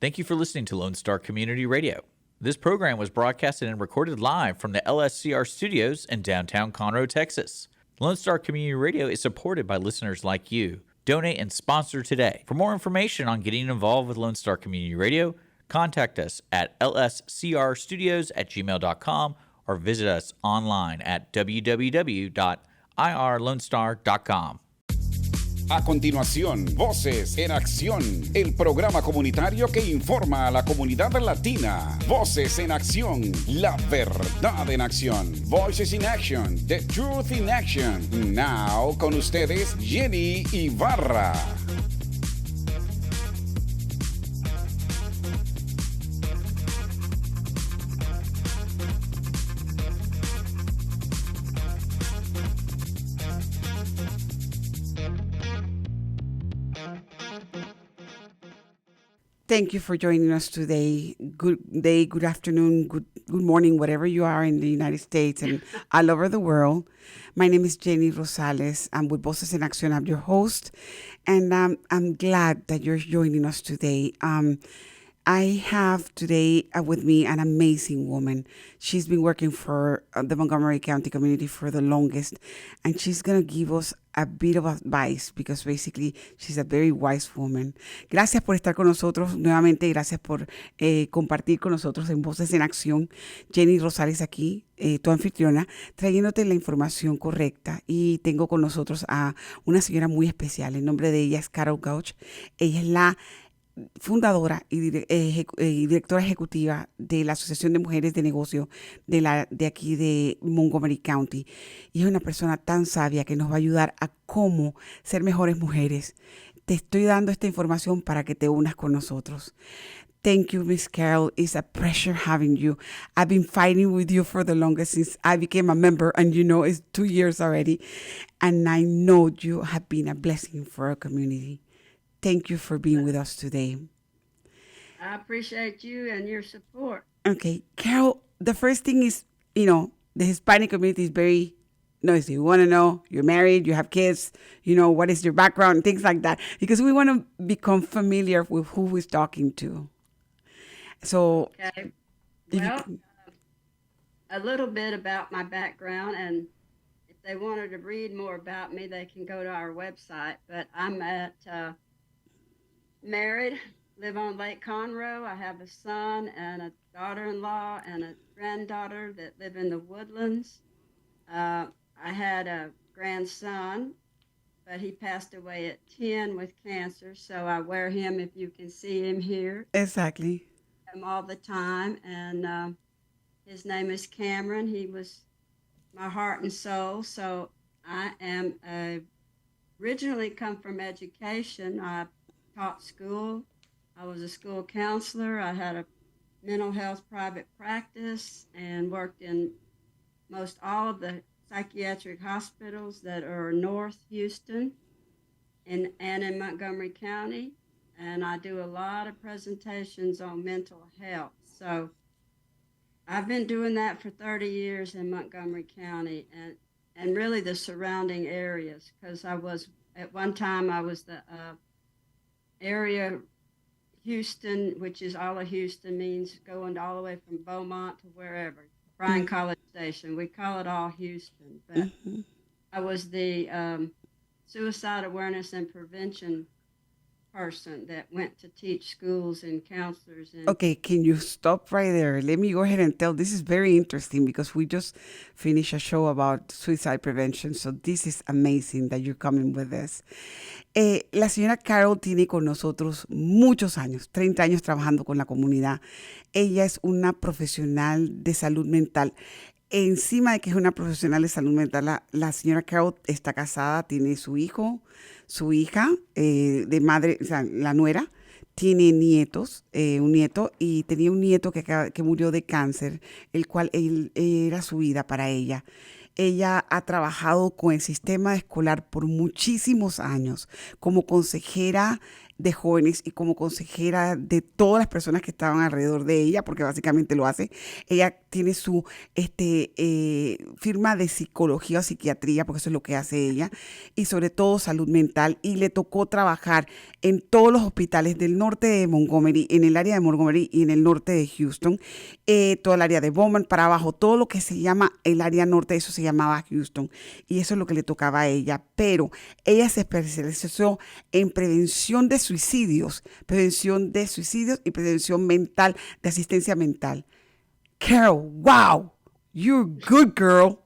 Thank you for listening to Lone Star Community Radio. This program was broadcasted and recorded live from the LSCR studios in downtown Conroe, Texas. Lone Star Community Radio is supported by listeners like you. Donate and sponsor today. For more information on getting involved with Lone Star Community Radio, contact us at lscrstudios@gmail.com or visit us online at www.irlonestar.com. A continuación, Voces en Acción, el programa comunitario que informa a la comunidad latina. Voces en Acción, la verdad en acción. Voices in Action, the truth in action. Now, con ustedes, Jenny Ibarra. Thank you for joining us today. Good day, good afternoon, good morning, whatever you are in the United States and all over the world. My name is Jenny Rosales. I'm with Voces en Acción. I'm your host, and I'm glad that you're joining us today. I have today with me an amazing woman. She's been working for the Montgomery County community for the longest, and she's going to give us a bit of advice because basically she's a very wise woman. Gracias por estar con nosotros nuevamente. Gracias por compartir con nosotros en Voces en Acción. Jenny Rosales aquí, tu anfitriona, trayéndote la información correcta. Y tengo con nosotros a una señora muy especial. El nombre de ella es Gooch. Ella es la fundadora y directora ejecutiva de la Asociación de Mujeres de Negocio de aquí de Montgomery County. Y es una persona tan sabia que nos va a ayudar a cómo ser mejores mujeres. Te estoy dando esta información para que te unas con nosotros. Thank you, Miss Carol. It's a pleasure having you. I've been fighting with you for the longest since I became a member, and you know, it's 2 years already. And I know you have been a blessing for our community. Thank you for being with us today. I appreciate you and your support. Okay, Carol, the first thing is, the Hispanic community is very noisy. We want to know you're married, you have kids, what is your background, things like that, because we want to become familiar with who we're talking to. So, okay. Well, a little bit about my background, and if they wanted to read more about me, they can go to our website. But I'm married, live on Lake Conroe. I have a son and a daughter-in-law and a granddaughter that live in the Woodlands. I had a grandson, but he passed away at 10 with cancer, so I wear him if you can see him here. Exactly. Him all the time, and his name is Cameron. He was my heart and soul, so I am originally come from education. I taught school. I was a school counselor. I had a mental health private practice and worked in most all of the psychiatric hospitals that are North Houston and in Montgomery County. And I do a lot of presentations on mental health. So I've been doing that for 30 years in Montgomery County and really the surrounding areas, because at one time I was the area Houston, which is all of Houston, means going all the way from Beaumont to wherever, Bryan College Station. We call it all Houston. But I was the suicide awareness and prevention person that went to teach schools and counselors. Okay, can you stop right there? Let me go ahead and tell. This is very interesting because we just finished a show about suicide prevention. So this is amazing that you're coming with this. La señora Carol tiene con nosotros muchos años, 30 años trabajando con la comunidad. Ella es una profesional de salud mental. Encima de que es una profesional de salud mental, la señora Carol está casada, tiene su hijo, su hija, de madre, o sea, la nuera, tiene nietos, un nieto, y tenía un nieto que murió de cáncer, el cual era su vida para ella. Ella ha trabajado con el sistema escolar por muchísimos años como consejera de jóvenes y como consejera de todas las personas que estaban alrededor de ella, porque básicamente lo hace. Ella tiene su firma de psicología o psiquiatría, porque eso es lo que hace ella, y sobre todo salud mental, y le tocó trabajar en todos los hospitales del norte de Montgomery, en el área de Montgomery y en el norte de Houston, todo el área de Bowman para abajo, todo lo que se llama el área norte, eso se llamaba Houston, y eso es lo que le tocaba a ella, pero ella se especializó en prevención de suicidios y prevención mental, de asistencia mental. Carol, wow, you're good, girl.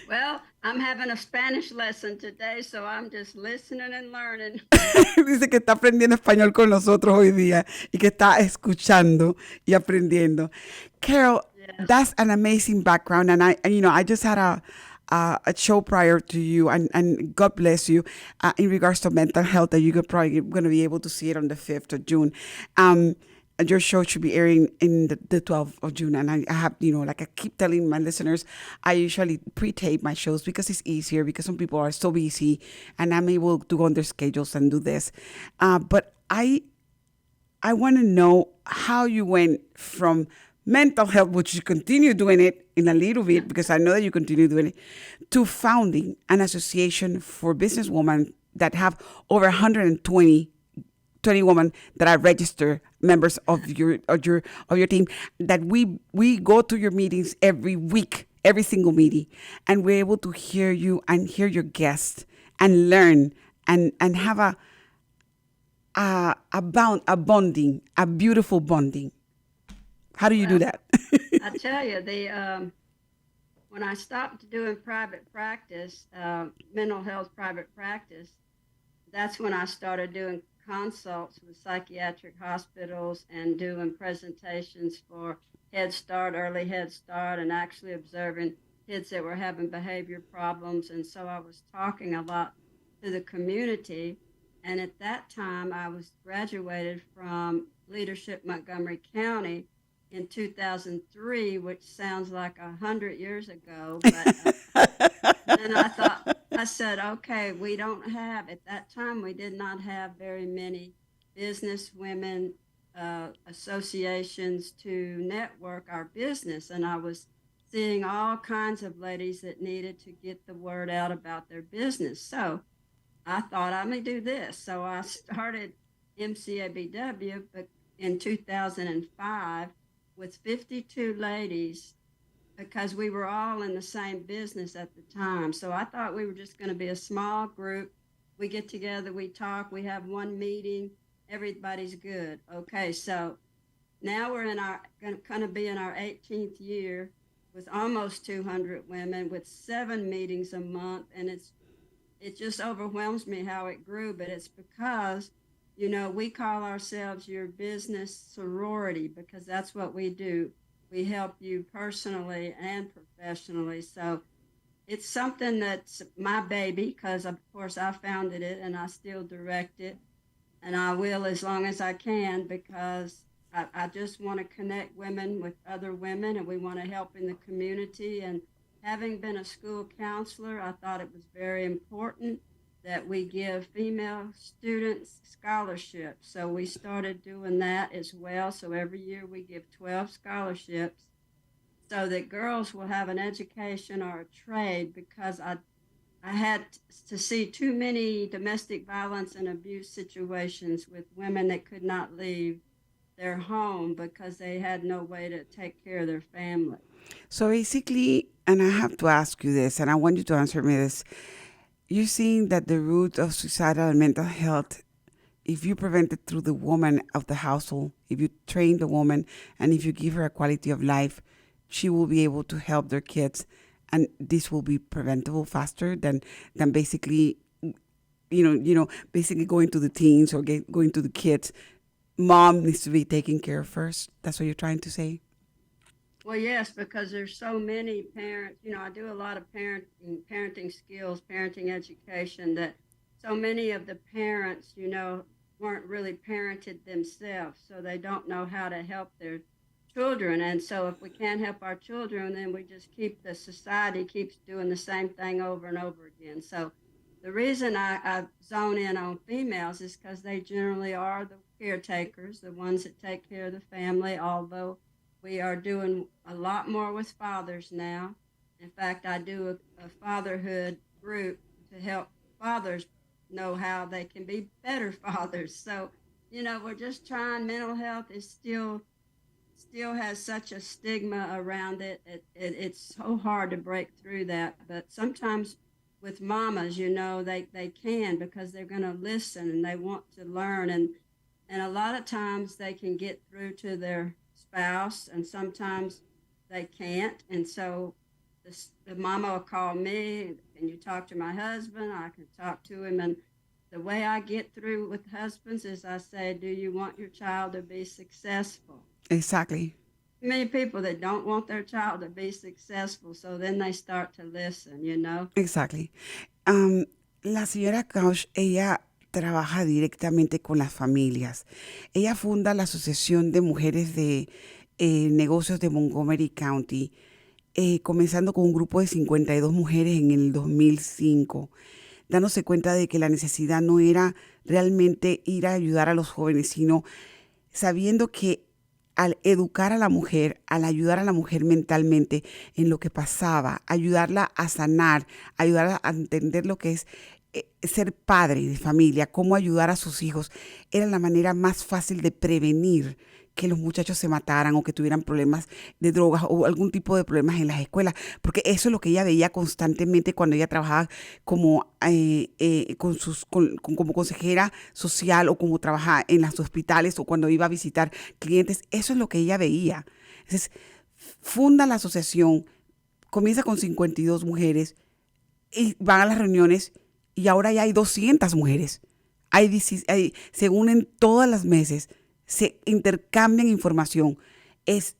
Well, I'm having a Spanish lesson today, so I'm just listening and learning. Dice que está aprendiendo español con nosotros hoy día y que está escuchando y aprendiendo. Carol, Yes. that's an amazing background, and I just had a show prior to you, and God bless you, in regards to mental health, that you're probably going to be able to see it on the 5th of June. Your show should be airing in the 12th of June. And I have, like I keep telling my listeners, I usually pre-tape my shows because it's easier, because some people are so busy and I'm able to go on their schedules and do this. But I want to know how you went from mental health, which you continue doing it in a little bit, because I know that you continue doing it, to founding an association for businesswomen that have over 120 women that are registered members of your team, that we go to your meetings every week, every single meeting, and we're able to hear you and hear your guests and learn and have a bonding, a beautiful bonding. How do you do that? I tell you, when I stopped doing private practice, mental health private practice, that's when I started doing consults with psychiatric hospitals and doing presentations for Head Start, early Head Start, and actually observing kids that were having behavior problems. And so I was talking a lot to the community. And at that time, I was graduated from Leadership Montgomery County in 2003, which sounds like 100 years ago. But then I said, okay, we don't have, at that time, we did not have very many business women associations to network our business. And I was seeing all kinds of ladies that needed to get the word out about their business. So I thought I may do this. So I started MCABW in 2005 with 52 ladies, because we were all in the same business at the time. So I thought we were just going to be a small group. We get together, we talk, we have one meeting, everybody's good. Okay, so now we're going to be in our 18th year with almost 200 women, with 7 meetings a month, and it just overwhelms me how it grew. But it's because, we call ourselves your business sorority, because that's what we do. We help you personally and professionally. So it's something that's my baby, because of course I founded it and I still direct it, and I will as long as I can, because I just want to connect women with other women, and we want to help in the community. And having been a school counselor, I thought it was very important that we give female students scholarships. So we started doing that as well. So every year we give 12 scholarships so that girls will have an education or a trade, because I had to see too many domestic violence and abuse situations with women that could not leave their home because they had no way to take care of their family. So basically, and I have to ask you this, and I want you to answer me this, you're seeing that the root of suicidal and mental health, if you prevent it through the woman of the household, if you train the woman, and if you give her a quality of life, she will be able to help their kids, and this will be preventable faster than basically, basically going to the teens or going to the kids. Mom needs to be taken care of first. That's what you're trying to say? Well, yes, because there's so many parents. I do a lot of parenting skills, parenting education, that so many of the parents, weren't really parented themselves, so they don't know how to help their children. And so if we can't help our children, then the society keeps doing the same thing over and over again. So the reason I zone in on females is because they generally are the caretakers, the ones that take care of the family, although we are doing a lot more with fathers now. In fact, I do a fatherhood group to help fathers know how they can be better fathers. So, we're just trying. Mental health is still has such a stigma around it. It's so hard to break through that. But sometimes with mamas, they can, because they're going to listen and they want to learn. And a lot of times they can get through to their spouse, and sometimes they can't. And so the mama will call me, "Can you talk to my husband?" I can talk to him. And the way I get through with husbands is I say, "Do you want your child to be successful?" Exactly. Many people that don't want their child to be successful, so then they start to listen. Exactly. La señora Gooch, ella trabaja directamente con las familias. Ella funda la Asociación de Mujeres de Negocios de Montgomery County, comenzando con un grupo de 52 mujeres en el 2005, dándose cuenta de que la necesidad no era realmente ir a ayudar a los jóvenes, sino sabiendo que al educar a la mujer, al ayudar a la mujer mentalmente en lo que pasaba, ayudarla a sanar, ayudarla a entender lo que es ser padre de familia, cómo ayudar a sus hijos, era la manera más fácil de prevenir que los muchachos se mataran o que tuvieran problemas de drogas o algún tipo de problemas en las escuelas, porque eso es lo que ella veía constantemente cuando ella trabajaba como, como consejera social o como trabajaba en los hospitales o cuando iba a visitar clientes. Eso es lo que ella veía. Entonces, funda la asociación, comienza con 52 mujeres y van a las reuniones y ahora ya hay 200 mujeres. Se unen todas las meses, se intercambian información. Es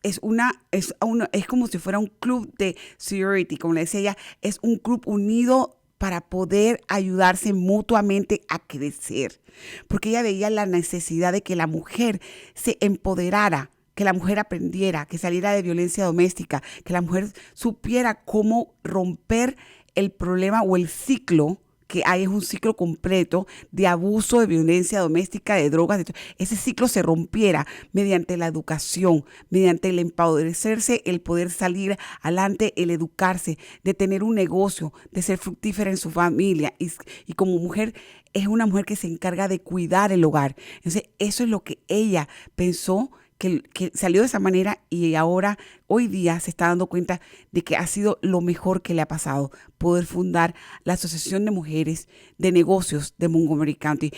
como si fuera un club de sorority, como le decía ella, es un club unido para poder ayudarse mutuamente a crecer. Porque ella veía la necesidad de que la mujer se empoderara, que la mujer aprendiera, que saliera de violencia doméstica, que la mujer supiera cómo romper el problema o el ciclo que hay, es un ciclo completo de abuso, de violencia doméstica, de drogas. Ese ciclo se rompiera mediante la educación, mediante el empoderecerse, el poder salir adelante, el educarse, de tener un negocio, de ser fructífera en su familia. Y como mujer, es una mujer que se encarga de cuidar el hogar. Entonces, eso es lo que ella pensó, que salió de esa manera, y ahora, hoy día, se está dando cuenta de que ha sido lo mejor que le ha pasado, poder fundar la Asociación de Mujeres de Negocios de Montgomery County.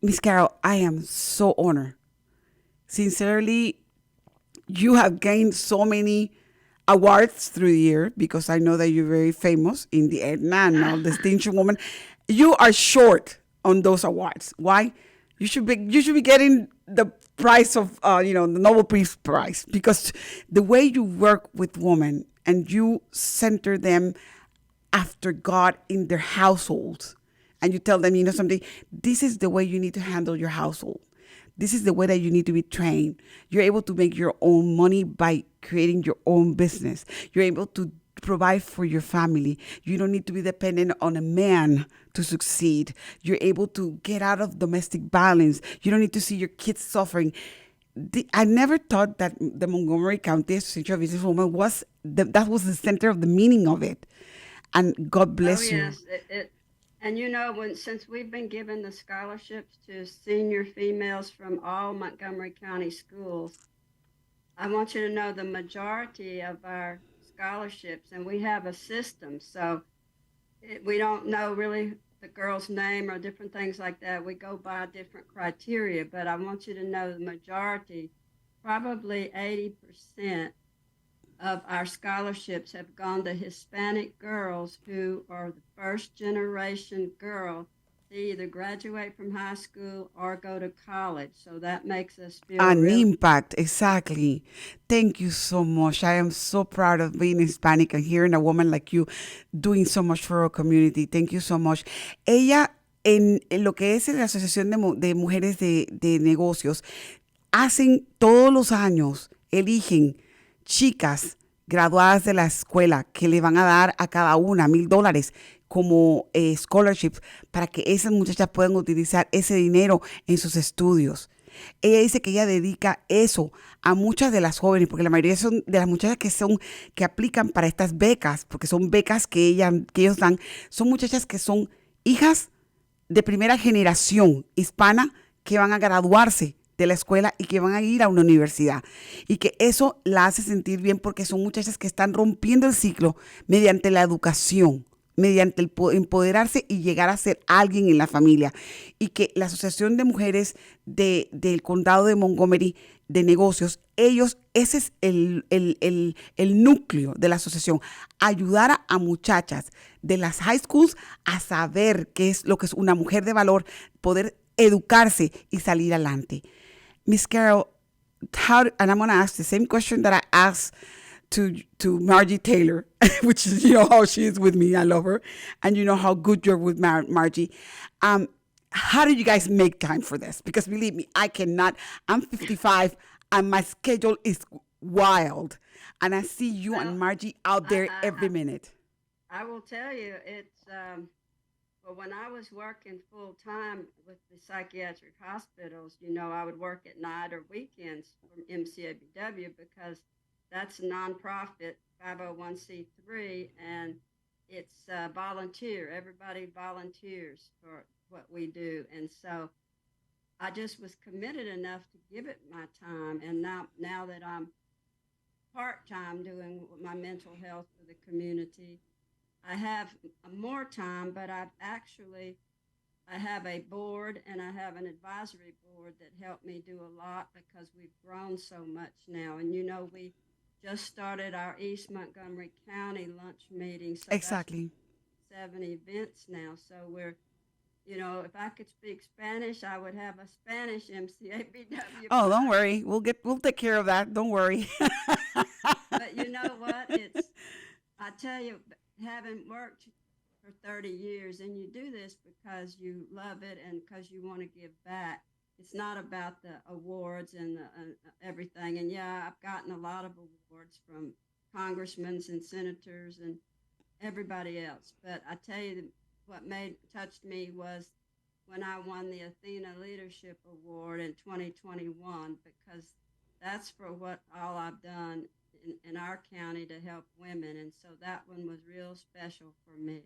Miss Carol, I am so honored. Sincerely, you have gained so many awards through the year, because I know that you're very famous in the Edna and now Distinction Woman. You are short on those awards. Why? You should be getting the prize of, the Nobel Peace Prize, because the way you work with women and you center them after God in their households, and you tell them, something, this is the way you need to handle your household. This is the way that you need to be trained. You're able to make your own money by creating your own business. You're able to provide for your family. You don't need to be dependent on a man to succeed. You're able to get out of domestic violence. You don't need to see your kids suffering. I never thought that the Montgomery County Association of Businesswomen was that was the center of the meaning of it. And God bless you. Yes, and since we've been given the scholarships to senior females from all Montgomery County schools, I want you to know the majority of our scholarships, and we have a system, so we don't know really the girl's name or different things like that. We go by different criteria, but I want you to know the majority, probably 80% of our scholarships have gone to Hispanic girls who are the first generation girl to either graduate from high school or go to college. So that makes us feel an impact. Exactly. Thank you so much. I am so proud of being Hispanic and hearing a woman like you doing so much for our community. Thank you so much. Ella, en lo que es la Asociación de Mujeres de Negocios, hacen todos los años, eligen chicas graduadas de la escuela que le van a dar a cada una $1,000 como scholarships para que esas muchachas puedan utilizar ese dinero en sus estudios. Ella dice que ella dedica eso a muchas de las jóvenes, porque la mayoría son de las muchachas que aplican para estas becas, porque son becas que ellos dan, son muchachas que son hijas de primera generación hispana que van a graduarse de la escuela y que van a ir a una universidad. Y que eso la hace sentir bien porque son muchachas que están rompiendo el ciclo mediante la educación, mediante el empoderarse y llegar a ser alguien en la familia. Y que la Asociación de Mujeres del Condado de Montgomery de Negocios, ese es el núcleo de la asociación, ayudar a muchachas de las high schools a saber qué es lo que es una mujer de valor, poder educarse y salir adelante. Miss Carol, and I'm going to ask the same question that I asked to Margie Taylor, which is, you know how she is with me. I love her. And you know how good you're with Margie. How did you guys make time for this? Because believe me, I cannot. I'm 55 and my schedule is wild. And I see you and Margie out there every minute. I will tell you, it's, well, when I was working full time with the psychiatric hospitals, you know, I would work at night or weekends from MCABW because that's a nonprofit 501c3 and it's volunteer. Everybody volunteers for what we do. And so I just was committed enough to give it my time. And now that I'm part-time doing my mental health for the community, I have more time, but I have a board and I have an advisory board that help me do a lot because we've grown so much now. And, you know, we just started our East Montgomery County lunch meeting. So exactly. 7 events now. So we're, you know, if I could speak Spanish, I would have a Spanish MCABW. Oh, don't worry. We'll take care of that. Don't worry. But you know what? I tell you, having worked for 30 years and you do this because you love it and because you want to give back. It's not about the awards and everything. And yeah, I've gotten a lot of awards from congressmen and senators and everybody else. But I tell you, what touched me was when I won the Athena Leadership Award in 2021, because that's for all I've done in our county to help women. And so that one was real special for me.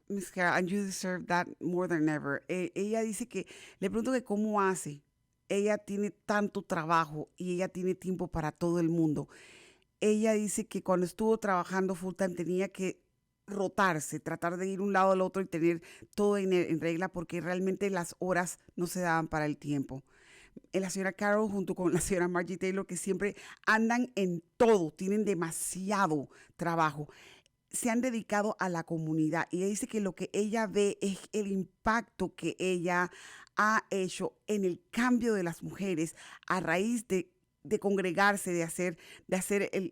Miss Carol, and you deserve that more than ever. Ella dice que, le pregunto que cómo hace. Ella tiene tanto trabajo y ella tiene tiempo para todo el mundo. Ella dice que cuando estuvo trabajando full time tenía que rotarse, tratar de ir un lado al otro y tener todo en regla porque realmente las horas no se daban para el tiempo. La señora Carol junto con la señora Margie Taylor, que siempre andan en todo, tienen demasiado trabajo, se han dedicado a la comunidad y ella dice que lo que ella ve es el impacto que ella ha hecho en el cambio de las mujeres a raíz de congregarse, de hacer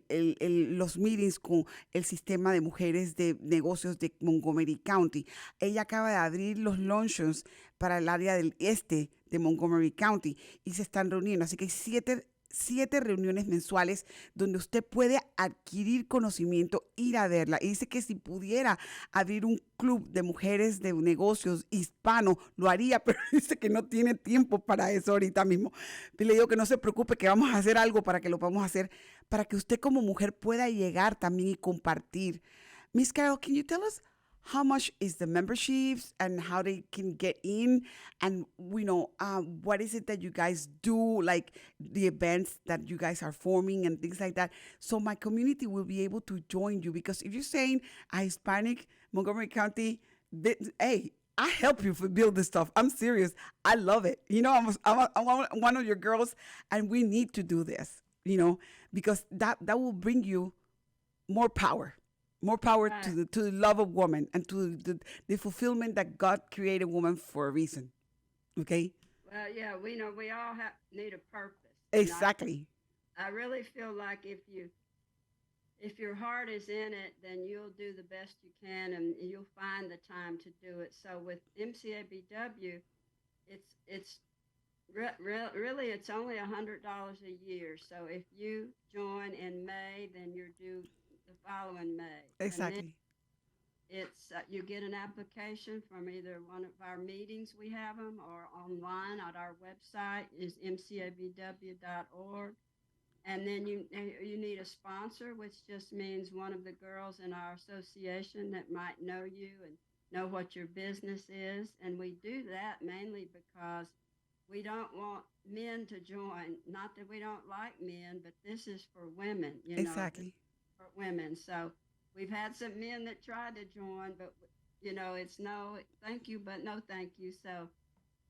los meetings con el sistema de mujeres de negocios de Montgomery County. Ella acaba de abrir los luncheons para el área del este de Montgomery County y se están reuniendo. Así que hay siete reuniones mensuales donde usted puede adquirir conocimiento, ir a verla. Y dice que si pudiera abrir un club de mujeres de negocios hispano, lo haría, pero dice que no tiene tiempo para eso ahorita mismo. Y le digo que no se preocupe, que vamos a hacer algo para que lo podamos hacer, para que usted como mujer pueda llegar también y compartir. Miss Carol, can you tell us how much is the memberships and how they can get in, and what is it that you guys do, like the events that you guys are forming and things like that, so my community will be able to join you? Because if you're saying a Hispanic Montgomery County, hey, I help you build this stuff. I'm serious. I love it. You know, I'm one of your girls, and we need to do this. You know, because that will bring you more power. More power Right. to the love of woman and to the fulfillment that God created woman for a reason. Okay? Well, yeah, we all need a purpose. And Exactly. I really feel like if your heart is in it, then you'll do the best you can and you'll find the time to do it. So with MCABW, it's really it's only $100 a year. So if you join in May, then you're due the following May. Exactly. it's you get an application from either one of our meetings, we have them, or online at our website is MCABW.org. And then you need a sponsor, which just means one of the girls in our association that might know you and know what your business is. And we do that mainly because we don't want men to join. Not that we don't like men, but this is for women, Exactly. for women. So we've had some men that tried to join, but it's no thank you, but no thank you. So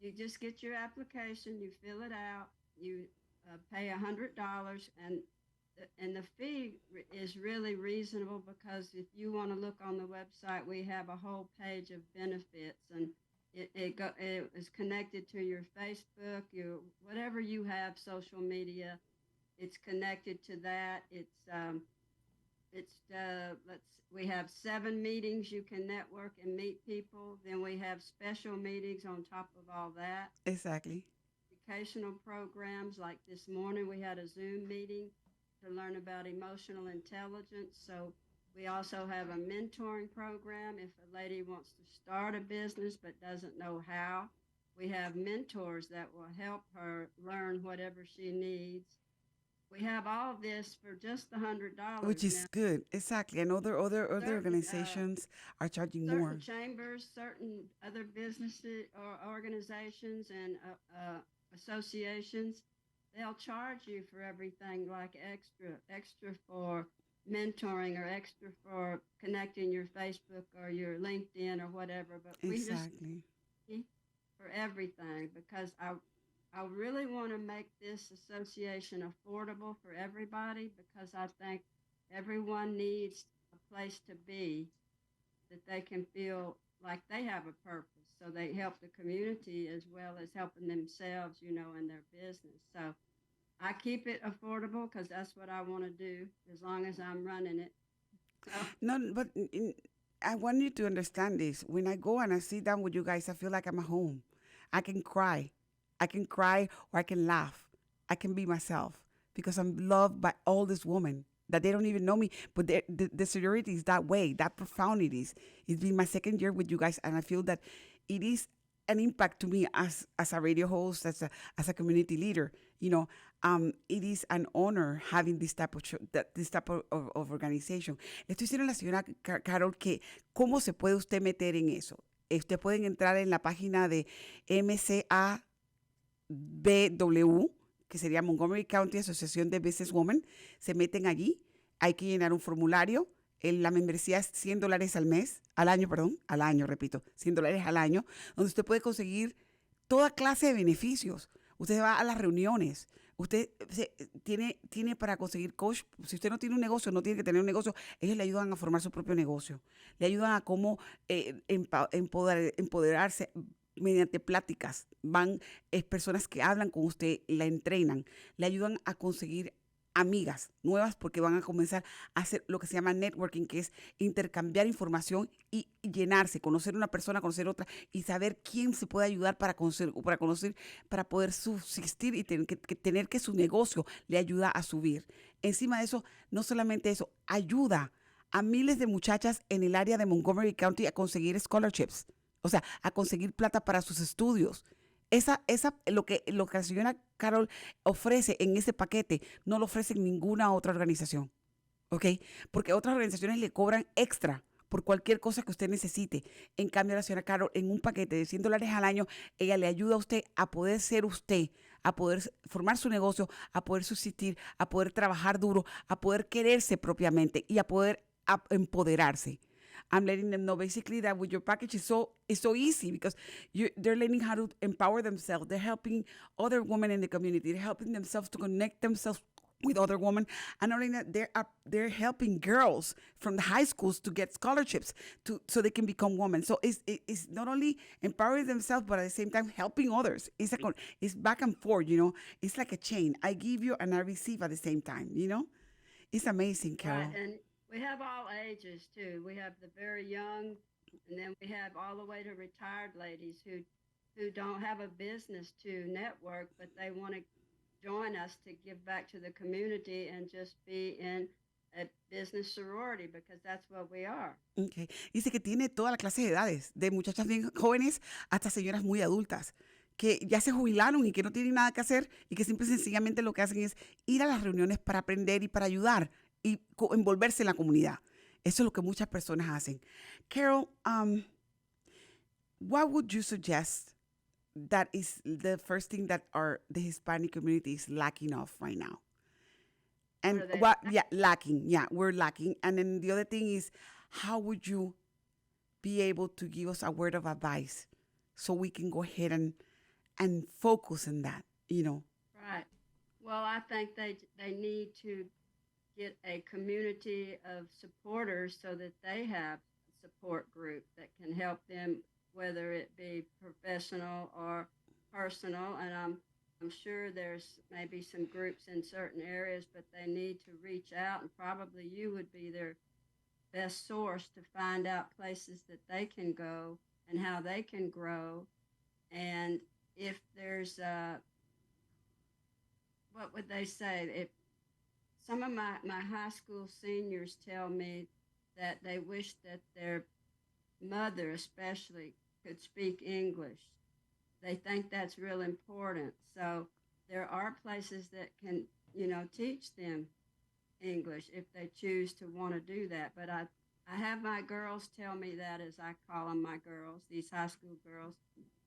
you just get your application, you fill it out, you pay $100, and the fee is really reasonable because if you want to look on the website, we have a whole page of benefits, and it is connected to your Facebook, your whatever you have, social media. It's connected to that. We have 7 meetings you can network and meet people. Then we have special meetings on top of all that. Exactly. Educational programs, like this morning we had a Zoom meeting to learn about emotional intelligence. So we also have a mentoring program if a lady wants to start a business but doesn't know how. We have mentors that will help her learn whatever she needs. We have all of this for just Which $100 is now. good. Exactly. And other Certain organizations are charging certain more. chambers, certain other businesses or organizations and associations, they'll charge you for everything, like extra for mentoring or extra for connecting your Facebook or your LinkedIn or whatever. But we just Exactly. pay for everything because I really want to make this association affordable for everybody because I think everyone needs a place to be that they can feel like they have a purpose. So they help the community as well as helping themselves, in their business. So I keep it affordable because that's what I want to do as long as I'm running it. So No, but I want you to understand this. When I go and I sit down with you guys, I feel like I'm at home. I can cry. I can cry or I can laugh. I can be myself because I'm loved by all these women that they don't even know me, but the sorority is that way, that profound it is. It's been my 2nd year with you guys, and I feel that it is an impact to me as a radio host, as a community leader. It is an honor having this type of organization. Le estoy diciendo a la señora Carol que cómo se puede usted meter en eso. Usted pueden entrar en la página de MCABW, que sería Montgomery County Asociación de Businesswomen. Se meten allí, hay que llenar un formulario. La membresía es $100 al año, repito, $100 al año, donde usted puede conseguir toda clase de beneficios. Usted va a las reuniones, usted tiene para conseguir coach. Si usted no tiene un negocio, no tiene que tener un negocio, ellos le ayudan a formar su propio negocio, le ayudan a cómo empoderarse mediante pláticas. Personas que hablan con usted, la entrenan, le ayudan a conseguir amigas nuevas porque van a comenzar a hacer lo que se llama networking, que es intercambiar información y llenarse, conocer una persona, conocer otra y saber quién se puede ayudar para conocer, para poder subsistir y tener que su negocio le ayuda a subir. Encima de eso, no solamente eso, ayuda a miles de muchachas en el área de Montgomery County a conseguir scholarships, o sea, a conseguir plata para sus estudios. Lo que la señora Carol ofrece en ese paquete no lo ofrece en ninguna otra organización, ¿ok? Porque otras organizaciones le cobran extra por cualquier cosa que usted necesite. En cambio, la señora Carol, en un paquete de $100 al año, ella le ayuda a usted a poder ser usted, a poder formar su negocio, a poder subsistir, a poder trabajar duro, a poder quererse propiamente y a poder empoderarse. I'm letting them know basically that with your package is so easy because they're learning how to empower themselves. They're helping other women in the community. They're helping themselves to connect themselves with other women. And not only that, they're helping girls from the high schools to get scholarships so they can become women. So it's not only empowering themselves, but at the same time helping others. It's back and forth, It's like a chain. I give you and I receive at the same time, It's amazing, Carol. Right, and we have all ages too. We have the very young, and then we have all the way to retired ladies who don't have a business to network, but they want to join us to give back to the community and just be in a business sorority because that's what we are. Okay. Dice que tiene toda la clase de edades, de muchachas bien jóvenes hasta señoras muy adultas, que ya se jubilaron y que no tienen nada que hacer y que simple y sencillamente lo que hacen es ir a las reuniones para aprender y para ayudar y envolverse en la comunidad. Eso es lo que muchas personas hacen. Carol, what would you suggest that is the first thing that the Hispanic community is lacking of right now? And lacking. Yeah, we're lacking. And then the other thing is, how would you be able to give us a word of advice so we can go ahead and focus on that, you know? Right. Well, I think they need to get a community of supporters so that they have a support group that can help them, whether it be professional or personal. And I'm sure there's maybe some groups in certain areas, but they need to reach out, and probably you would be their best source to find out places that they can go and how they can grow. And if there's, what would they say? If some of my high school seniors tell me that they wish that their mother especially could speak English. They think that's real important. So there are places that can, teach them English if they choose to want to do that. But I have my girls tell me that, as I call them, my girls, these high school girls,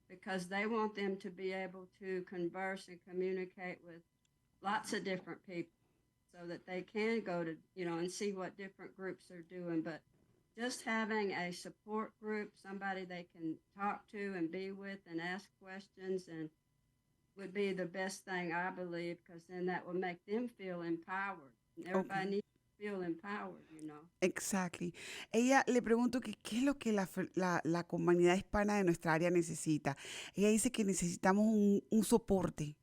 because they want them to be able to converse and communicate with lots of different people so that they can go to, and see what different groups are doing. But just having a support group, somebody they can talk to and be with and ask questions, and would be the best thing, I believe, because then that will make them feel empowered. And everybody needs to feel empowered, Exactly. Ella le pregunto que qué es lo que la comunidad hispana de nuestra área necesita. Ella dice que necesitamos un soporte,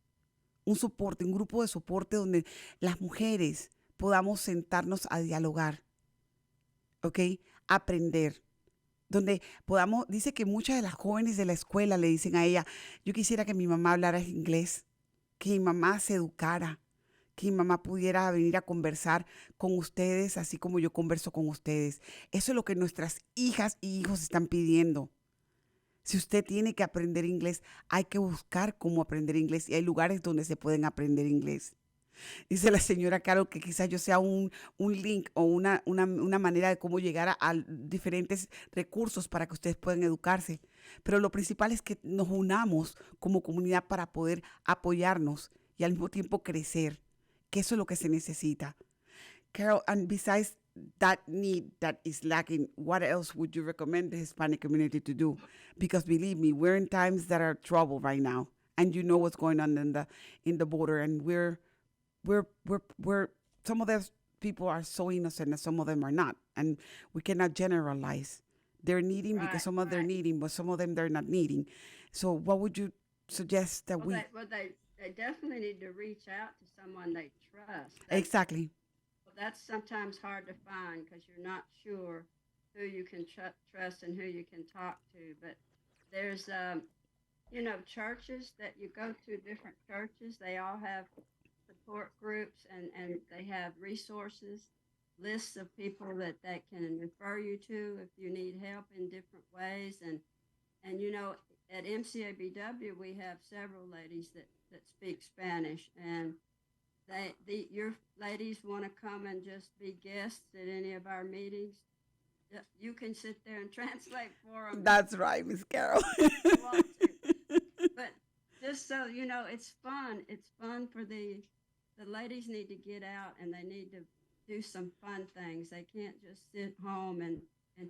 un grupo de soporte donde las mujeres podamos sentarnos a dialogar, ¿ok? Aprender. Donde podamos, dice que muchas de las jóvenes de la escuela le dicen a ella, yo quisiera que mi mamá hablara inglés, que mi mamá se educara, que mi mamá pudiera venir a conversar con ustedes así como yo converso con ustedes. Eso es lo que nuestras hijas y hijos están pidiendo. Si usted tiene que aprender inglés, hay que buscar cómo aprender inglés y hay lugares donde se pueden aprender inglés. Dice la señora Carol que quizás yo sea un link o una manera de cómo llegar a diferentes recursos para que ustedes puedan educarse. Pero lo principal es que nos unamos como comunidad para poder apoyarnos y al mismo tiempo crecer, que eso es lo que se necesita. Carol, and besides that need that is lacking, what else would you recommend the Hispanic community to do? Because believe me, we're in times that are trouble right now, and you know what's going on in the border, and we're some of those people are so innocent and some of them are not, and we cannot generalize. They're needing because some of them are needing, but some of them they're not needing. So what would you suggest that they definitely need to reach out to someone they trust. Exactly. That's sometimes hard to find because you're not sure who you can trust and who you can talk to. But there's, churches that you go to, different churches, they all have support groups and they have resources, lists of people that can refer you to if you need help in different ways. And at MCABW, we have several ladies that speak Spanish, and your ladies want to come and just be guests at any of our meetings, you can sit there and translate for them. That's right, Miss Carol. But just so you know, it's fun. It's fun for the ladies need to get out and they need to do some fun things. They can't just sit home and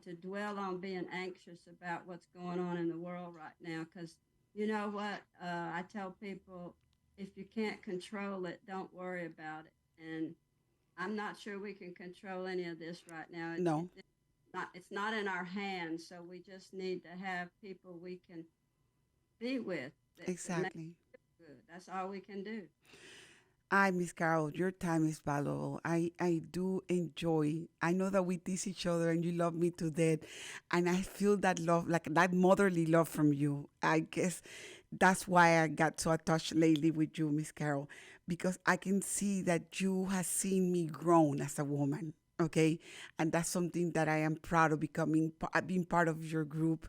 to dwell on being anxious about what's going on in the world right now. Because you know what? I tell people, if you can't control it, don't worry about it. And I'm not sure we can control any of this right now. No. It's not in our hands. So we just need to have people we can be with. Exactly. Good. That's all we can do. Hi, Miss Carol, your time is valuable. I do enjoy. I know that we tease each other and you love me to death. And I feel that love, like that motherly love from you. I guess That's why I got so attached lately with you, Miss Carol, because I can see that you have seen me grown as a woman. Okay, and that's something that I am proud of being part of your group.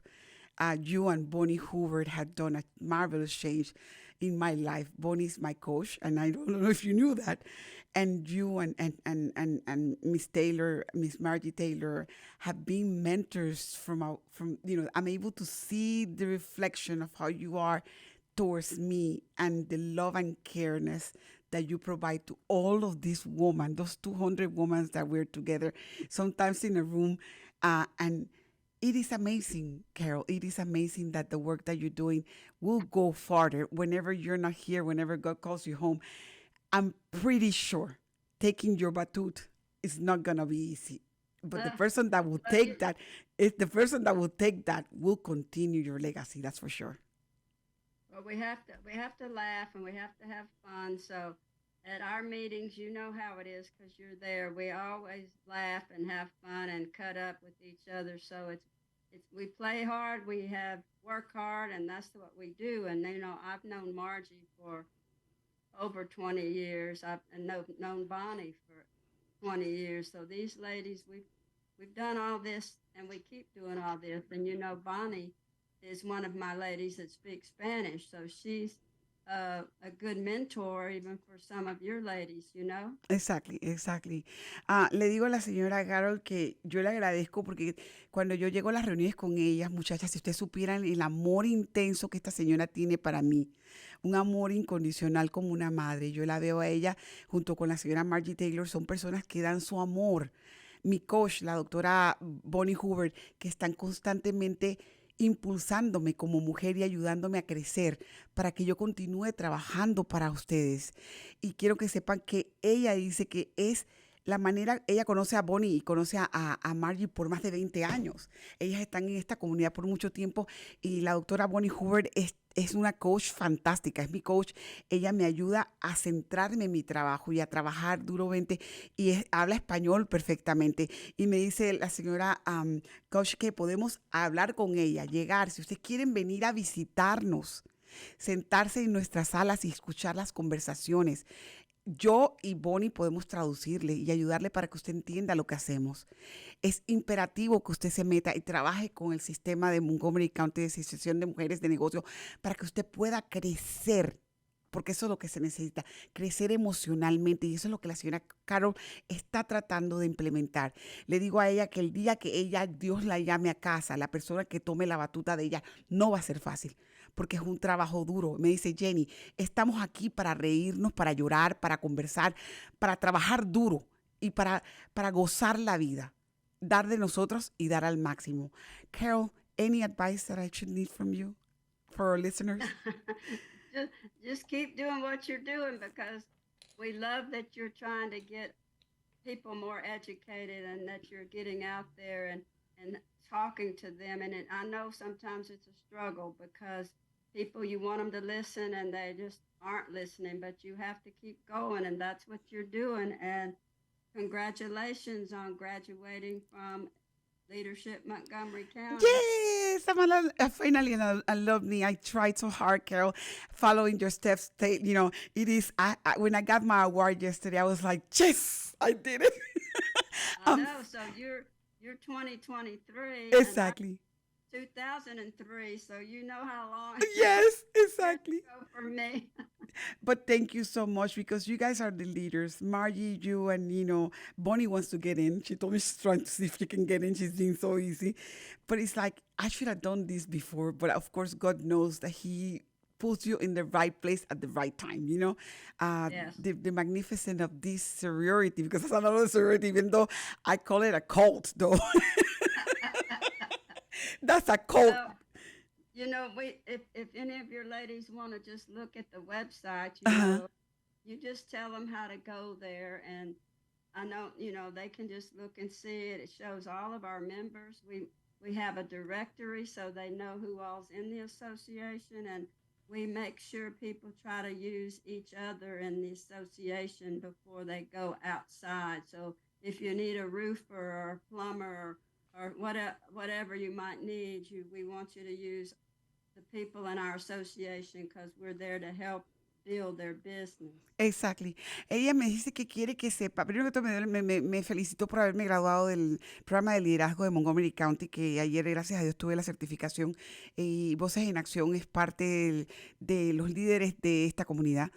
You and Bonnie Hoover had done a marvelous change in my life. Bonnie's my coach, and I don't know if you knew that. And you and Miss Taylor, Miss Margie Taylor, have been mentors from I'm able to see the reflection of how you are towards me and the love and careness that you provide to all of these women, those 200 women that we're together, sometimes in a room, and it is amazing, Carol. It is amazing that the work that you're doing will go farther whenever you're not here, whenever God calls you home. I'm pretty sure taking your batut is not going to be easy. But the person that will Well, take that, is the person that will take that will continue your legacy. That's for sure. well, we have to laugh and we have to have fun. So at our meetings, you know how it is because you're there. We always laugh and have fun and cut up with each other. So it's we play hard, we have work hard, and that's what we do. And I've known Margie for over 20 years. I've known Bonnie for 20 years. So these ladies, we've done all this, and we keep doing all this. And Bonnie is one of my ladies that speaks Spanish, so she's a good mentor even for some of your ladies. Exactly, exactly. Le digo a la señora Carol que yo le agradezco porque cuando yo llego a las reuniones con ellas, muchachas, si ustedes supieran el amor intenso que esta señora tiene para mí, un amor incondicional como una madre. Yo la veo a ella junto con la señora Margie Taylor, son personas que dan su amor. Mi coach, la doctora Bonnie Hoover, que están constantemente impulsándome como mujer y ayudándome a crecer para que yo continúe trabajando para ustedes. Y quiero que sepan que ella dice que es la manera, ella conoce a Bonnie y conoce a Margie por más de 20 años. Ellas están en esta comunidad por mucho tiempo y la doctora Bonnie Hoover es una coach fantástica, es mi coach. Ella me ayuda a centrarme en mi trabajo y a trabajar duramente y habla español perfectamente. Y me dice la señora coach que podemos hablar con ella, llegar. Si ustedes quieren venir a visitarnos, sentarse en nuestras salas y escuchar las conversaciones, yo y Bonnie podemos traducirle y ayudarle para que usted entienda lo que hacemos. Es imperativo que usted se meta y trabaje con el sistema de Montgomery County de Asociación de Mujeres de Negocio para que usted pueda crecer, porque eso es lo que se necesita, crecer emocionalmente, y eso es lo que la señora Carol está tratando de implementar. Le digo a ella que el día que Dios la llame a casa, la persona que tome la batuta de ella, no va a ser fácil, porque es un trabajo duro. Me dice, Jenny, estamos aquí para reírnos, para llorar, para conversar, para trabajar duro y para gozar la vida, dar de nosotros y dar al máximo. Carol, any advice that I should need from you for our listeners? just keep doing what you're doing because we love that you're trying to get people more educated and that you're getting out there and talking to them. And I know sometimes it's a struggle because people, you want them to listen and they just aren't listening, but you have to keep going. And that's what you're doing. And congratulations on graduating from Leadership Montgomery County. Yes, finally an alumni. I tried so hard, Carol, following your steps. It is, when I got my award yesterday, I was like, yes, I did it. I know. So you're 2023. Exactly. 2003, so you know how long. Yes, exactly. For me. But thank you so much because you guys are the leaders. Margie, you, and Bonnie wants to get in. She told me she's trying to see if she can get in. She's being so easy. But it's like, I should have done this before. But of course, God knows that He puts you in the right place at the right time, Yes. The magnificence of this sorority, because it's another sorority, even though I call it a cult, though. That's a cult. Well, if any of your ladies want to just look at the website, you just tell them how to go there, and I know they can just look and see it. It shows all of our members. We have a directory so they know who all's in the association, and we make sure people try to use each other in the association before they go outside. So if you need a roofer or a plumber or whatever you might need, we want you to use the people in our association because we're there to help build their business. Exactly. Ella me dice que quiere que sepa. Primero que todo, me felicitó por haberme graduado del programa de liderazgo de Montgomery County, que ayer, gracias a Dios, tuve la certificación. Y Voces en Acción es parte de los líderes de esta comunidad.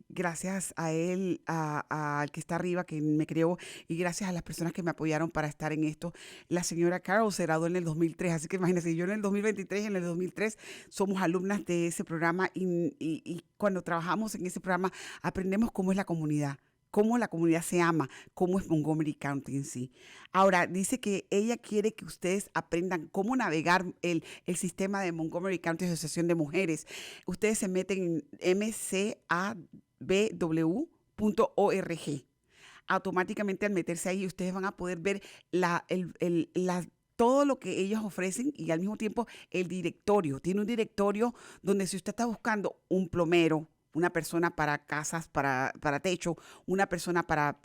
Gracias a él, al que está arriba, que me creó, y gracias a las personas que me apoyaron para estar en esto. La señora Carol se graduó en el 2003, así que imagínense, yo en el 2023 y en el 2003 somos alumnas de ese programa y cuando trabajamos en ese programa aprendemos cómo es la comunidad, cómo la comunidad se ama, cómo es Montgomery County en sí. Ahora, dice que ella quiere que ustedes aprendan cómo navegar el sistema de Montgomery County Asociación de Mujeres. Ustedes se meten en MCABW.org. Automáticamente al meterse ahí, ustedes van a poder ver todo lo que ellos ofrecen y al mismo tiempo el directorio. Tiene un directorio donde si usted está buscando un plomero, una persona para casas, para techo, una persona para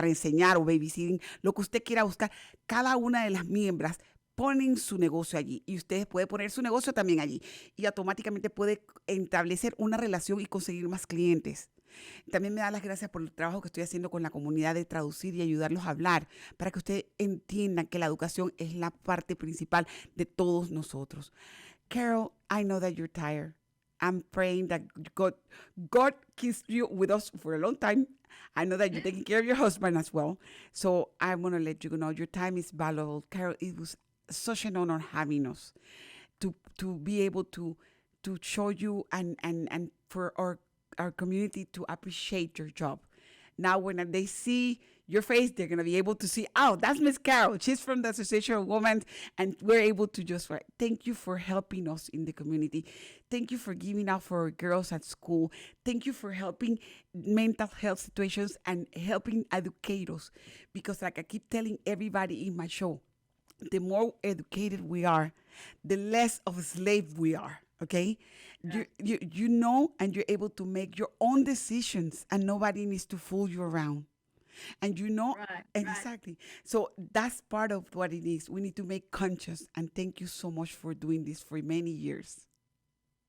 enseñar o babysitting, lo que usted quiera buscar, cada una de las miembros ponen su negocio allí y ustedes pueden poner su negocio también allí y automáticamente puede establecer una relación y conseguir más clientes. También me da las gracias por el trabajo que estoy haciendo con la comunidad de traducir y ayudarlos a hablar para que ustedes entiendan que la educación es la parte principal de todos nosotros. Carol, I know that you're tired. I'm praying that God keeps you with us for a long time. I know that you're taking care of your husband as well. So I want to let you know your time is valuable. Carol, it was such an honor having us to be able to show you and for our community to appreciate your job. Now, when they see your face, they're going to be able to see, oh, that's Miss Carol. She's from the Association of Women, and we're able to just write. Thank you for helping us in the community. Thank you for giving out for our girls at school. Thank you for helping mental health situations and helping educators. Because like I keep telling everybody in my show, the more educated we are, the less of a slave we are. Okay, you know, and you're able to make your own decisions, and nobody needs to fool you around. And you know, Right, exactly. So that's part of what it is. We need to make conscious. And thank you so much for doing this for many years.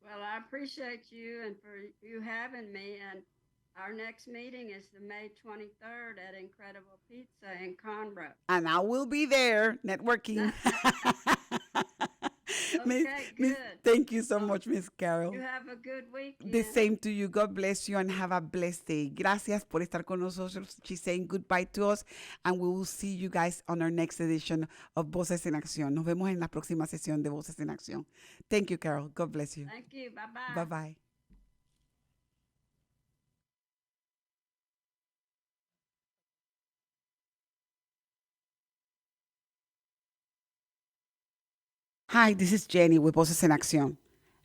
Well, I appreciate you and for you having me. And our next meeting is the May 23rd at Incredible Pizza in Conroe. And I will be there networking. Okay, good. Thank you so much, Miss Carol. You have a good weekend. The same to you. God bless you and have a blessed day. Gracias por estar con nosotros. She's saying goodbye to us, and we will see you guys on our next edition of Voces en Acción. Nos vemos en la próxima sesión de Voces en Acción. Thank you, Carol. God bless you. Thank you. Bye-bye. Bye-bye. Hi, this is Jenny with Voces en Acción.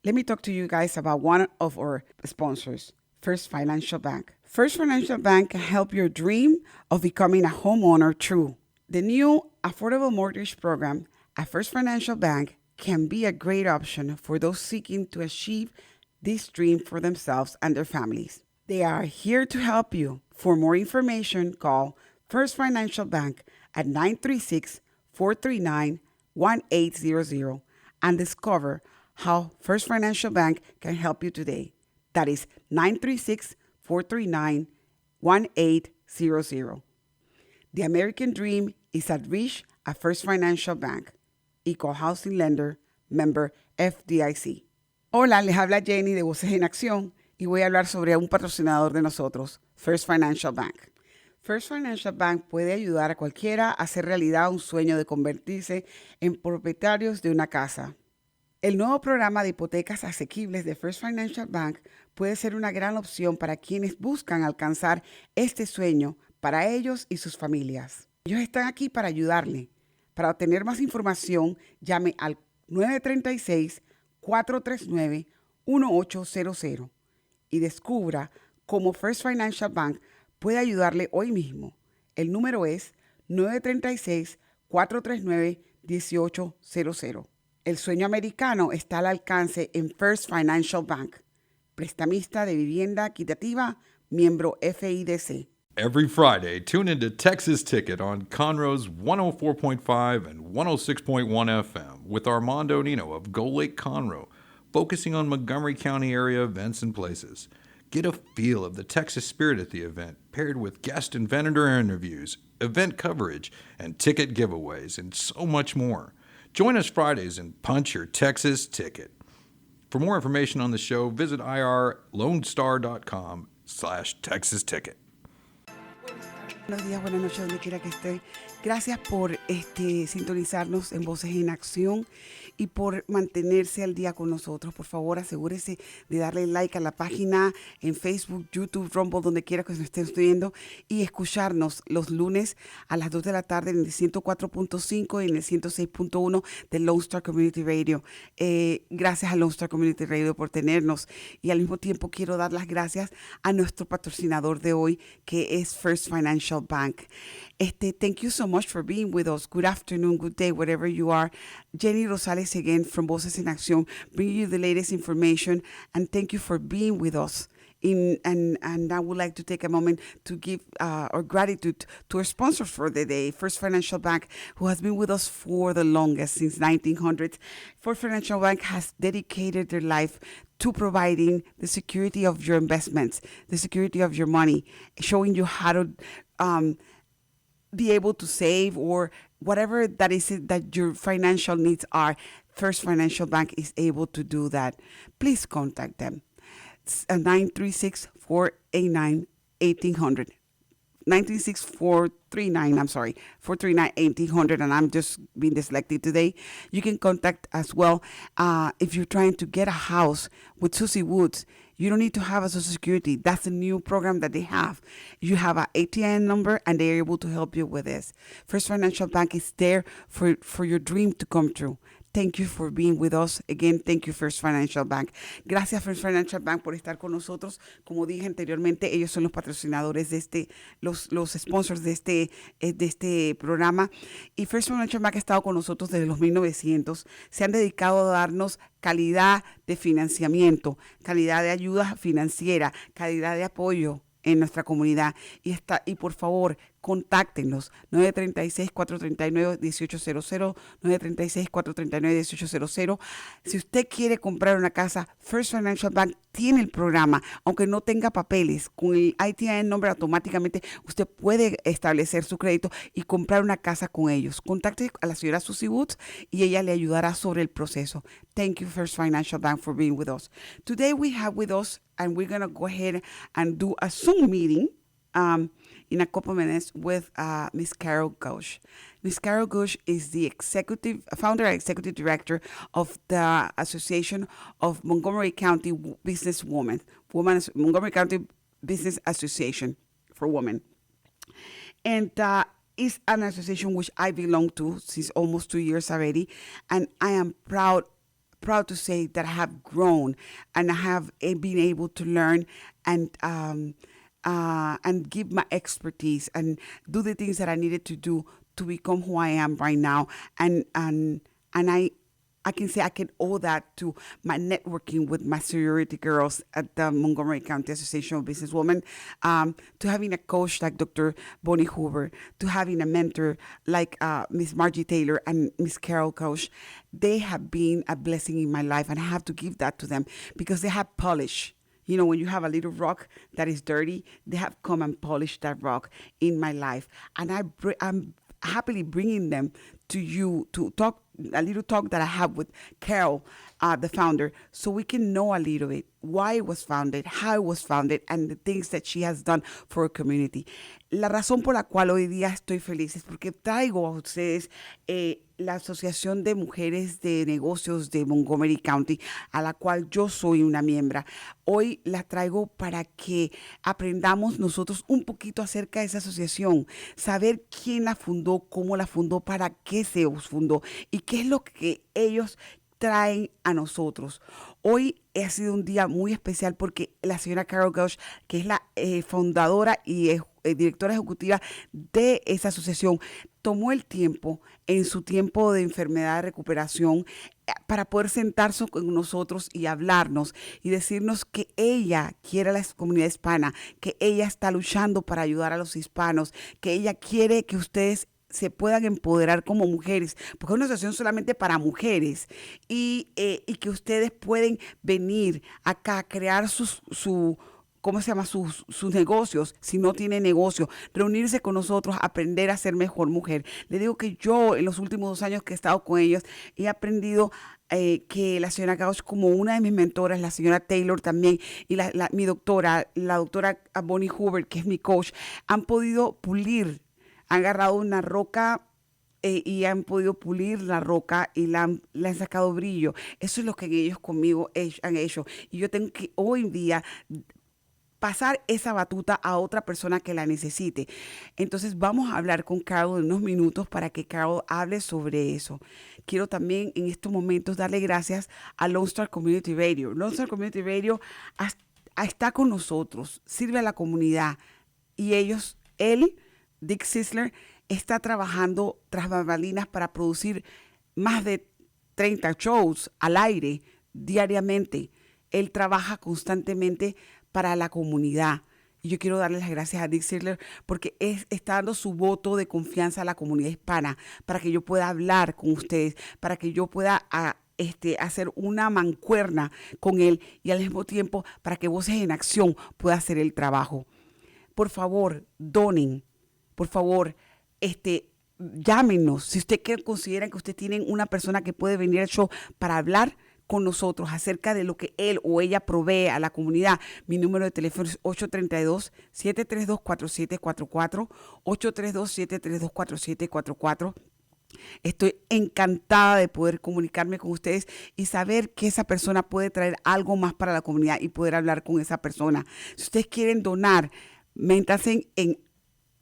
Let me talk to you guys about one of our sponsors, First Financial Bank. First Financial Bank can help your dream of becoming a homeowner true. The new affordable mortgage program at First Financial Bank can be a great option for those seeking to achieve this dream for themselves and their families. They are here to help you. For more information, call First Financial Bank at 936-439-1800 and discover how First Financial Bank can help you today. That is 936-439-1800. The American dream is at reach at First Financial Bank. Equal Housing Lender, member FDIC. Hola, les habla Jenny de Voces en Acción y voy a hablar sobre un patrocinador de nosotros, First Financial Bank. First Financial Bank puede ayudar a cualquiera a hacer realidad un sueño de convertirse en propietarios de una casa. El nuevo programa de hipotecas asequibles de First Financial Bank puede ser una gran opción para quienes buscan alcanzar este sueño para ellos y sus familias. Ellos están aquí para ayudarle. Para obtener más información, llame al 936-439-1800 y descubra cómo First Financial Bank puede ayudarle hoy mismo. El número es 936-439-1800. El sueño americano está al alcance en First Financial Bank, prestamista de vivienda equitativa, miembro FIDC. Every Friday, tune into Texas Ticket on Conroe's 104.5 and 106.1 FM with Armando Nino of Gull Lake Conroe, focusing on Montgomery County area events and places. Get a feel of the Texas spirit at the event, paired with guest and vendor interviews, event coverage, and ticket giveaways, and so much more. Join us Fridays and punch your Texas Ticket. For more information on the show, visit irlonestar.com/Texas Ticket. Buenos días, buenas noches, donde quiera que esté. Gracias por sintonizarnos en Voces en Acción y por mantenerse al día con nosotros. Por favor, asegúrese de darle like a la página en Facebook, YouTube, Rumble, donde quiera que nos estén viendo, y escucharnos los lunes a las 2 de la tarde en el 104.5 y en el 106.1 de Lone Star Community Radio. Gracias a Lone Star Community Radio por tenernos, y al mismo tiempo quiero dar las gracias a nuestro patrocinador de hoy, que es First Financial Bank. Thank you so much for being with us. Good afternoon, good day, wherever you are. Jenny Rosales again from Voces en Acción, bringing you the latest information, and thank you for being with us. And I would like to take a moment to give our gratitude to our sponsors for the day, First Financial Bank, who has been with us for the longest, since 1900. First Financial Bank has dedicated their life to providing the security of your investments, the security of your money, showing you how to be able to save, or whatever that is that your financial needs are. First Financial Bank is able to do that. Please contact them. It's 936-489-1800. 439-1800, and I'm just being dyslexic today. You can contact as well if you're trying to get a house with Susie Woods. You don't need to have a Social Security. That's a new program that they have. You have an ATM number, and they're able to help you with this. First Financial Bank is there for your dream to come true. Thank you for being with us. Again, thank you, First Financial Bank. Gracias, First Financial Bank, por estar con nosotros. Como dije anteriormente, ellos son los patrocinadores de los sponsors de este programa. Y First Financial Bank ha estado con nosotros desde los 1900. Se han dedicado a darnos calidad de financiamiento, calidad de ayuda financiera, calidad de apoyo en nuestra comunidad. Y por favor, contáctenos 936-439-1800, 936-439-1800. Si usted quiere comprar una casa, First Financial Bank tiene el programa, aunque no tenga papeles. Con el ITIN number automáticamente usted puede establecer su crédito y comprar una casa con ellos. Contacte a la señora Susie Woods y ella le ayudará sobre el proceso. Thank you, First Financial Bank, for being with us. Today we have with us, and we're going to go ahead and do a Zoom meeting in a couple minutes with Ms. Carol Gooch. Ms. Carol Gooch is the founder and executive director of the Association of Montgomery County Businesswomen, Montgomery County Business Association for Women. And it's an association which I belong to since almost 2 years already, and I am proud to say that I have grown and I have been able to learn and give my expertise and do the things that I needed to do to become who I am right now. And I can say I can owe that to my networking with my sorority girls at the Montgomery County Association of Businesswomen, to having a coach like Dr. Bonnie Hoover, to having a mentor like Miss Margie Taylor and Miss Carol Gooch. They have been a blessing in my life, and I have to give that to them because they have polish. You know, when you have a little rock that is dirty, they have come and polished that rock in my life. And I'm happily bringing them to you to talk, a little talk that I have with Carol, the founder, so we can know a little bit why it was founded, how it was founded, and the things that she has done for her community. La razón por la cual hoy día estoy feliz es porque traigo a ustedes la Asociación de Mujeres de Negocios de Montgomery County, a la cual yo soy una miembro. Hoy la traigo para que aprendamos nosotros un poquito acerca de esa asociación, saber quién la fundó, cómo la fundó, para qué se fundó y qué es lo que ellos traen a nosotros. Hoy ha sido un día muy especial porque la señora Carol Gooch, que es la fundadora y directora ejecutiva de esa asociación, tomó el tiempo en su tiempo de enfermedad de recuperación para poder sentarse con nosotros y hablarnos y decirnos que ella quiere a la comunidad hispana, que ella está luchando para ayudar a los hispanos, que ella quiere que ustedes se puedan empoderar como mujeres, porque es una asociación solamente para mujeres y que ustedes pueden venir acá a crear sus negocios, si no tienen negocio, reunirse con nosotros, aprender a ser mejor mujer. Le digo que yo en los últimos 2 años que he estado con ellos, he aprendido que la señora Gauch, como una de mis mentoras, la señora Taylor también, y mi doctora, la doctora Bonnie Hoover, que es mi coach, han podido pulir, han agarrado una roca y han podido pulir la roca y le han sacado brillo. Eso es lo que ellos conmigo han hecho. Y yo tengo que hoy en día pasar esa batuta a otra persona que la necesite. Entonces vamos a hablar con Carol en unos minutos para que Carol hable sobre eso. Quiero también en estos momentos darle gracias a Lone Star Community Radio. Lone Star Community Radio está con nosotros, sirve a la comunidad y él, Dick Sisler, está trabajando tras bambalinas para producir más de 30 shows al aire diariamente. Él trabaja constantemente para la comunidad. Y yo quiero darle las gracias a Dick Sisler porque está dando su voto de confianza a la comunidad hispana para que yo pueda hablar con ustedes, para que yo pueda hacer una mancuerna con él y al mismo tiempo para que Voces en Acción pueda hacer el trabajo. Por favor, donen. Por favor, llámenos. Si usted considera que usted tiene una persona que puede venir al show para hablar con nosotros acerca de lo que él o ella provee a la comunidad. Mi número de teléfono es 832-732-4744, 832-732-4744. Estoy encantada de poder comunicarme con ustedes y saber que esa persona puede traer algo más para la comunidad y poder hablar con esa persona. Si ustedes quieren donar, métanse en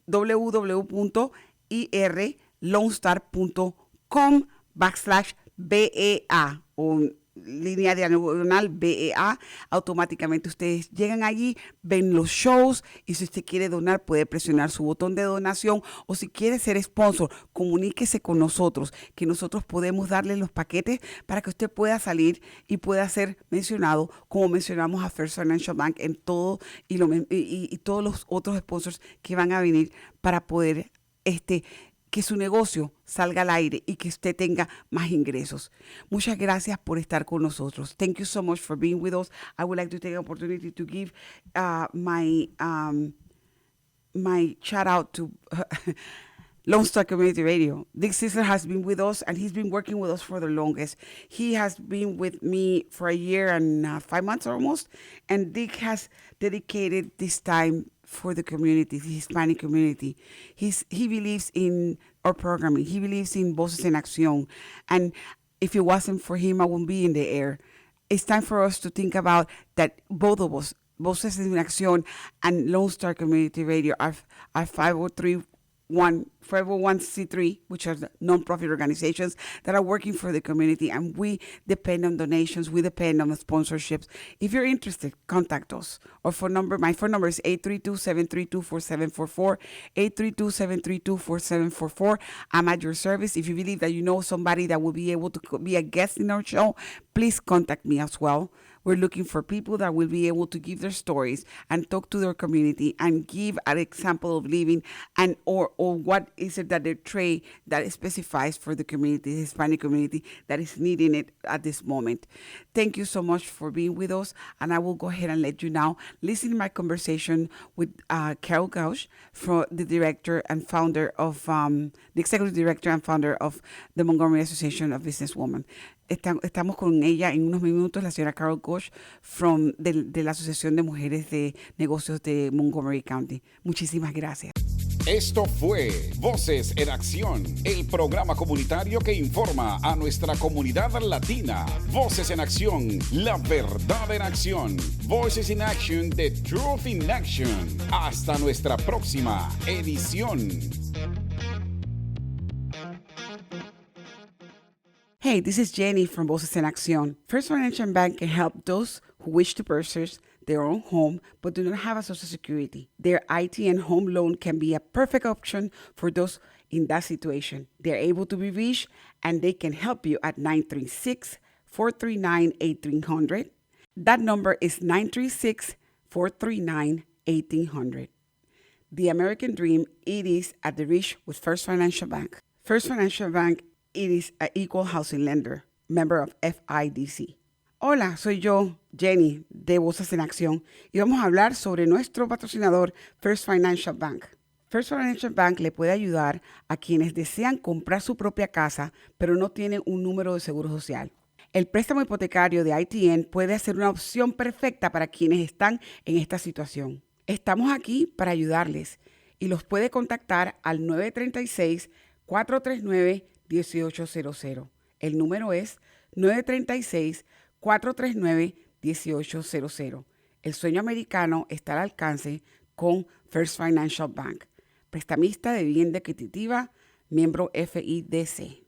www.irlonestar.com/BEA o línea diagonal BEA. Automáticamente ustedes llegan allí, ven los shows y si usted quiere donar puede presionar su botón de donación o si quiere ser sponsor, comuníquese con nosotros que nosotros podemos darle los paquetes para que usted pueda salir y pueda ser mencionado como mencionamos a First Financial Bank en todo y todos los otros sponsors que van a venir para poder que su negocio salga al aire y que usted tenga más ingresos. Muchas gracias por estar con nosotros. Thank you so much for being with us. I would like to take the opportunity to give my shout out to Lone Star Community Radio. Dick Sisler has been with us and he's been working with us for the longest. He has been with me for a year and 5 months almost, and Dick has dedicated this time for the community, the Hispanic community. He believes in our programming. He believes in Voces en Acción. And if it wasn't for him, I wouldn't be in the air. It's time for us to think about that both of us, Voces en Acción and Lone Star Community Radio, are 501c3, which are non-profit organizations that are working for the community, and we depend on donations, we depend on sponsorships. If you're interested, contact us. My phone number is 832-732-4744, 832-732-4744. I'm at your service. If you believe that you know somebody that will be able to be a guest in our show, please contact me as well. We're looking for people that will be able to give their stories and talk to their community and give an example of living and or what is it that they trade that specifies for the community, the Hispanic community that is needing it at this moment. Thank you so much for being with us, and I will go ahead and let you now listen to my conversation with Carol Gooch, the director and founder of the executive director and founder of the Montgomery Association of Businesswomen. Estamos con ella en unos minutos, la señora Carol Gooch de la Asociación de Mujeres de Negocios de Montgomery County. Muchísimas gracias. Esto fue Voces en Acción, el programa comunitario que informa a nuestra comunidad latina. Voces en Acción, la verdad en acción. Voices in Action, the truth in action. Hasta nuestra próxima edición. Hey, this is Jenny from Voces en Accion. First Financial Bank can help those who wish to purchase their own home but do not have a Social Security. Their ITN home loan can be a perfect option for those in that situation. They're able to be reached and they can help you at 936-439-1800. That number is 936-439-1800. The American Dream, it is at the reach with First Financial Bank. First Financial Bank, it is an equal housing lender, member of FIDC. Hola, soy yo, Jenny, de Voces en Acción, y vamos a hablar sobre nuestro patrocinador First Financial Bank. First Financial Bank le puede ayudar a quienes desean comprar su propia casa, pero no tienen un número de seguro social. El préstamo hipotecario de ITN puede ser una opción perfecta para quienes están en esta situación. Estamos aquí para ayudarles y los puede contactar al 936-439-1800. El número es 936-439-1800. El sueño americano está al alcance con First Financial Bank. Prestamista de vivienda adquisitiva, miembro FIDC.